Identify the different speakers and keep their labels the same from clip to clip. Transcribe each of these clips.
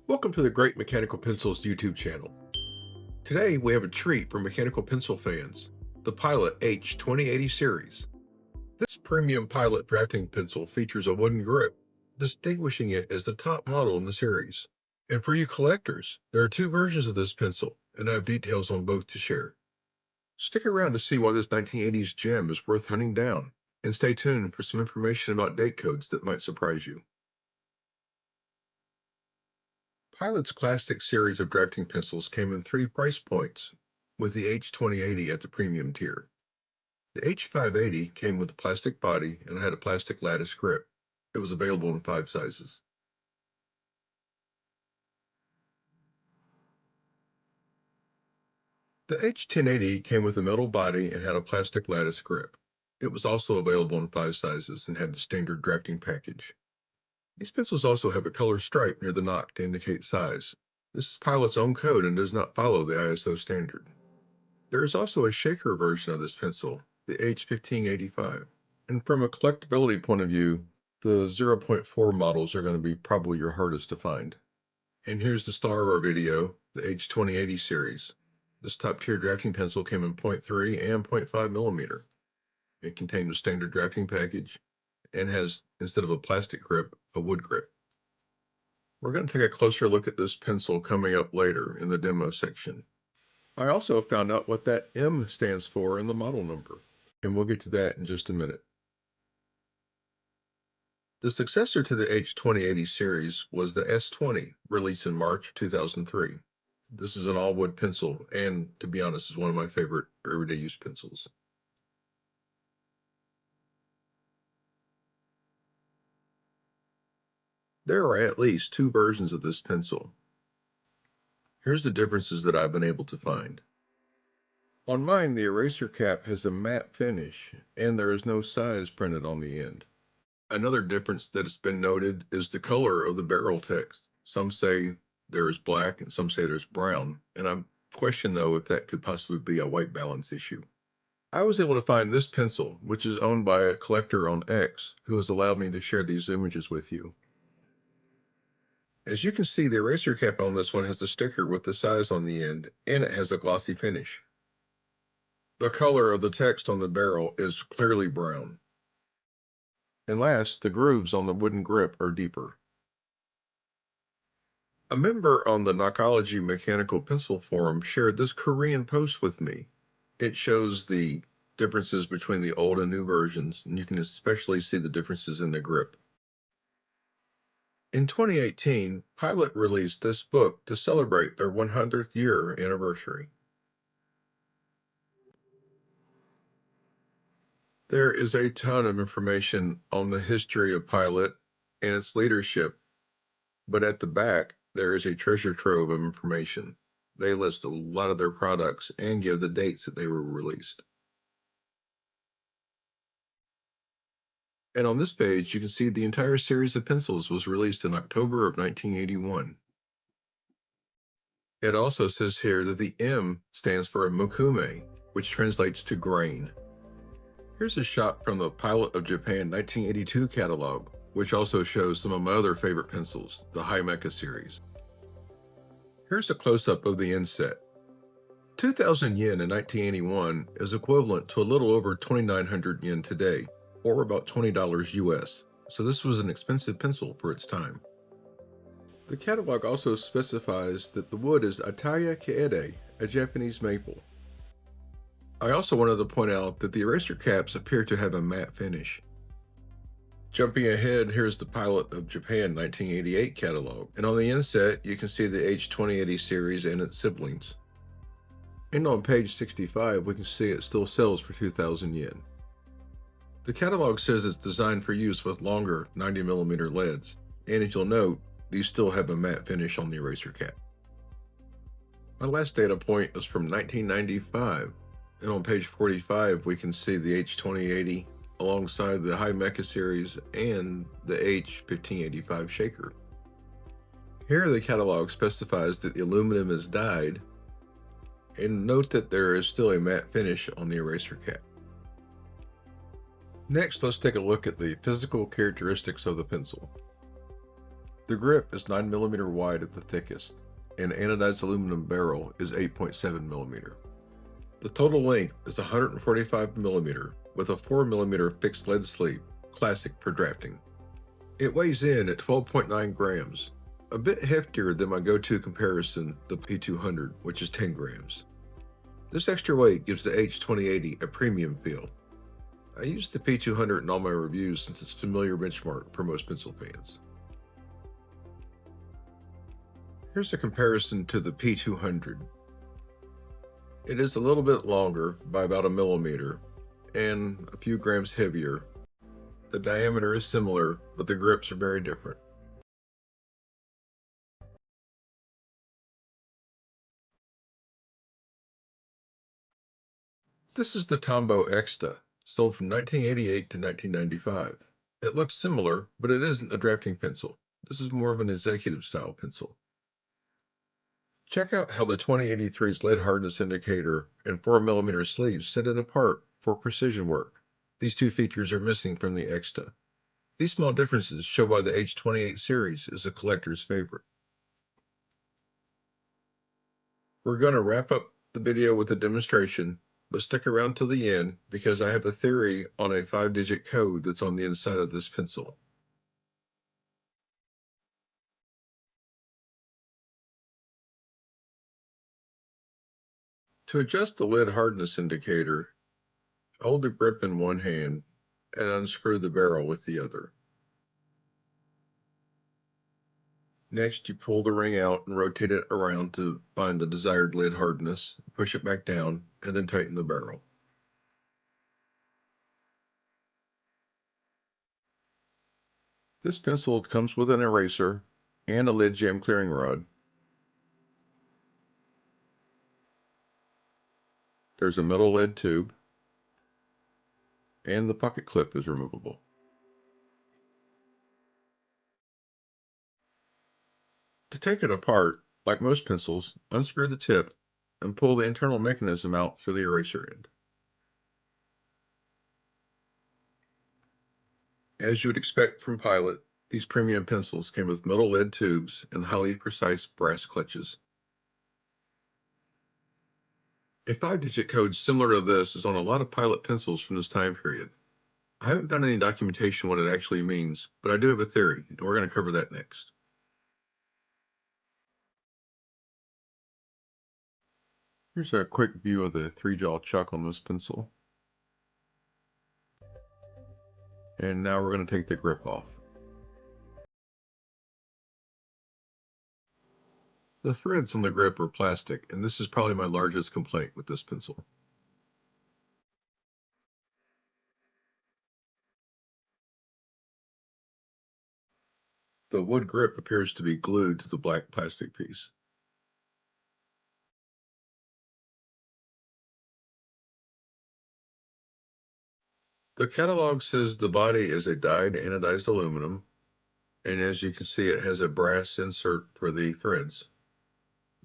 Speaker 1: Welcome to the Great Mechanical Pencils YouTube channel. Today we have a treat for mechanical pencil fans, the Pilot H2080 series. This premium Pilot drafting pencil features a wooden grip, distinguishing it as the top model in the series. And for you collectors, there are two versions of this pencil, and I have details on both to share. Stick around to see why this 1980s gem is worth hunting down, and stay tuned for some information about date codes that might surprise you. Pilot's classic series of drafting pencils came in three price points, with the H2080 at the premium tier. The H580 came with a plastic body and had a plastic lattice grip. It was available in 5 sizes. The H1080 came with a metal body and had a plastic lattice grip. It was also available in 5 sizes and had the standard drafting package. These pencils also have a color stripe near the knock to indicate size. This is Pilot's own code and does not follow the ISO standard. There is also a shaker version of this pencil, the H1585. And from a collectability point of view, the 0.4 models are going to be probably your hardest to find. And here's the star of our video, the H2080 series. This top tier drafting pencil came in 0.3 and 0.5 millimeter. It contained a standard drafting package and has, instead of a plastic grip, a wood grip. We're going to take a closer look at this pencil coming up later in the demo section. I also found out what that M stands for in the model number, and we'll get to that in just a minute. The successor to the H2080 series was the S20, released in March 2003. This is an all-wood pencil, and to be honest, is one of my favorite everyday use pencils. There are at least 2 versions of this pencil. Here's the differences that I've been able to find. On mine, the eraser cap has a matte finish, and there is no size printed on the end. Another difference that has been noted is the color of the barrel text. Some say there is black and some say there's brown, and I question though if that could possibly be a white balance issue. I was able to find this pencil, which is owned by a collector on X, who has allowed me to share these images with you. As you can see, the eraser cap on this one has a sticker with the size on the end, and it has a glossy finish. The color of the text on the barrel is clearly brown. And last, the grooves on the wooden grip are deeper. A member on the Knockology Mechanical Pencil Forum shared this Korean post with me. It shows the differences between the old and new versions, and you can especially see the differences in the grip. In 2018, Pilot released this book to celebrate their 100th year anniversary. There is a ton of information on the history of Pilot and its leadership, but at the back, there is a treasure trove of information. They list a lot of their products and give the dates that they were released. And on this page, you can see the entire series of pencils was released in October of 1981. It also says here that the M stands for Mokume, which translates to grain. Here's a shot from the Pilot of Japan 1982 catalog, which also shows some of my other favorite pencils, the High-Mecha series. Here's a close-up of the inset. 2,000 yen in 1981 is equivalent to a little over 2,900 yen today, or about $20 US, so this was an expensive pencil for its time. The catalog also specifies that the wood is Itaya-Kaede, a Japanese maple. I also wanted to point out that the eraser caps appear to have a matte finish. Jumping ahead, here's the Pilot of Japan 1988 catalog, and on the inset you can see the H2080 series and its siblings. And on page 65 we can see it still sells for 2,000 yen. The catalog says it's designed for use with longer 90mm leads, and as you'll note, these still have a matte finish on the eraser cap. My last data point is from 1995. And on page 45, we can see the H2080 alongside the High-Mecha series and the H1585 shaker. Here the catalog specifies that the aluminum is dyed, and note that there is still a matte finish on the eraser cap. Next, let's take a look at the physical characteristics of the pencil. The grip is 9mm wide at the thickest, and anodized aluminum barrel is 8.7mm. The total length is 145mm with a 4mm fixed lead sleeve, classic for drafting. It weighs in at 12.9 grams, a bit heftier than my go-to comparison, the P200, which is 10 grams. This extra weight gives the H2080 a premium feel. I use the P200 in all my reviews since it's a familiar benchmark for most pencil fans. Here's a comparison to the P200. It is a little bit longer by about a millimeter and a few grams heavier. The diameter is similar, but the grips are very different. This is the Tombow EXTA, sold from 1988 to 1995. It looks similar, but it isn't a drafting pencil. This is more of an executive style pencil. Check out how the 2083's lead hardness indicator and 4mm sleeves set it apart for precision work. These two features are missing from the EXTA. These small differences show why the H28 series is a collector's favorite. We're going to wrap up the video with a demonstration, but stick around till the end because I have a theory on a 5-digit code that's on the inside of this pencil. To adjust the lid hardness indicator, hold the grip in one hand and unscrew the barrel with the other. Next, you pull the ring out and rotate it around to find the desired lid hardness, push it back down, and then tighten the barrel. This pencil comes with an eraser and a lid jam clearing rod. There's a metal lead tube, and the pocket clip is removable. To take it apart, like most pencils, unscrew the tip and pull the internal mechanism out through the eraser end. As you would expect from Pilot, these premium pencils came with metal lead tubes and highly precise brass clutches. A 5-digit code similar to this is on a lot of Pilot pencils from this time period. I haven't found any documentation what it actually means, but I do have a theory, and we're going to cover that next. Here's a quick view of the 3-jaw chuck on this pencil. And now we're going to take the grip off. The threads on the grip are plastic, and this is probably my largest complaint with this pencil. The wood grip appears to be glued to the black plastic piece. The catalog says the body is a dyed anodized aluminum, and as you can see, it has a brass insert for the threads,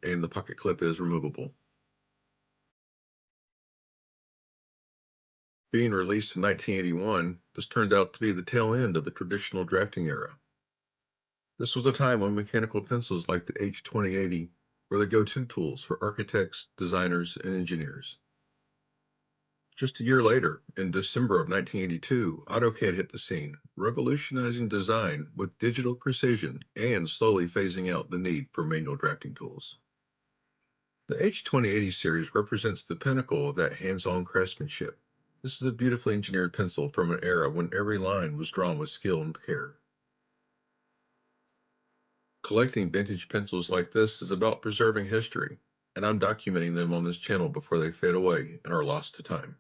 Speaker 1: and the pocket clip is removable. Being released in 1981, this turned out to be the tail end of the traditional drafting era. This was a time when mechanical pencils like the H2080 were the go-to tools for architects, designers, and engineers. Just a year later, in December of 1982, AutoCAD hit the scene, revolutionizing design with digital precision and slowly phasing out the need for manual drafting tools. The H2080 series represents the pinnacle of that hands-on craftsmanship. This is a beautifully engineered pencil from an era when every line was drawn with skill and care. Collecting vintage pencils like this is about preserving history, and I'm documenting them on this channel before they fade away and are lost to time.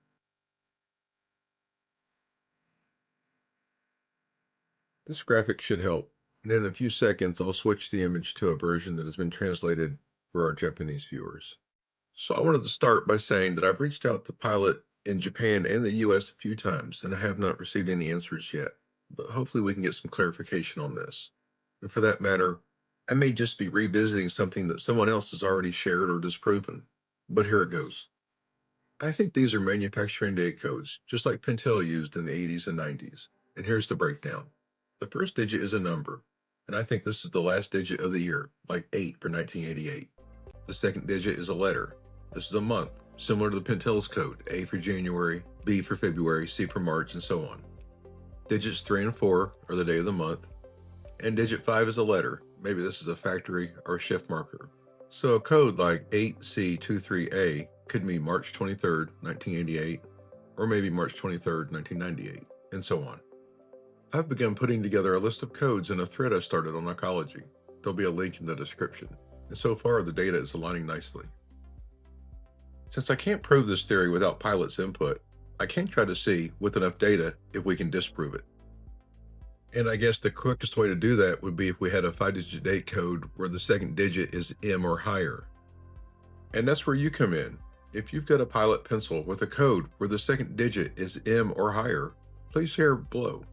Speaker 1: This graphic should help, and in a few seconds I'll switch the image to a version that has been translated for our Japanese viewers. So I wanted to start by saying that I've reached out to Pilot in Japan and the US a few times, and I have not received any answers yet, but hopefully we can get some clarification on this. And for that matter, I may just be revisiting something that someone else has already shared or disproven, but here it goes. I think these are manufacturing date codes, just like Pentel used in the 80s and 90s. And here's the breakdown. The first digit is a number, and I think this is the last digit of the year, like 8 for 1988. The second digit is a letter. This is a month, similar to the Pentel's code, A for January, B for February, C for March, and so on. Digits 3 and 4 are the day of the month, and digit 5 is a letter. Maybe this is a factory or a shift marker. So a code like 8C23A could mean March 23rd, 1988, or maybe March 23rd, 1998, and so on. I've begun putting together a list of codes in a thread I started on Ecology. There'll be a link in the description, and so far the data is aligning nicely. Since I can't prove this theory without pilot's input, I can try to see, with enough data, if we can disprove it. And I guess the quickest way to do that would be if we had a 5-digit date code where the second digit is M or higher. And that's where you come in. If you've got a pilot pencil with a code where the second digit is M or higher, please share below.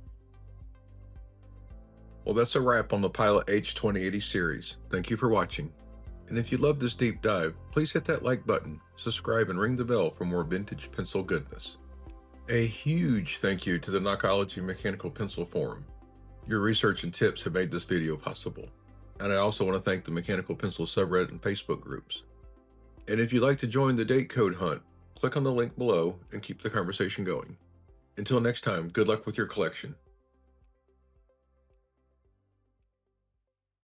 Speaker 1: Well, that's a wrap on the Pilot H2080 series. Thank you for watching. And if you love this deep dive, please hit that like button, subscribe, and ring the bell for more vintage pencil goodness. A huge thank you to the Knocology Mechanical Pencil Forum. Your research and tips have made this video possible. And I also want to thank the Mechanical Pencil subreddit and Facebook groups. And if you'd like to join the date code hunt, click on the link below and keep the conversation going. Until next time, good luck with your collection.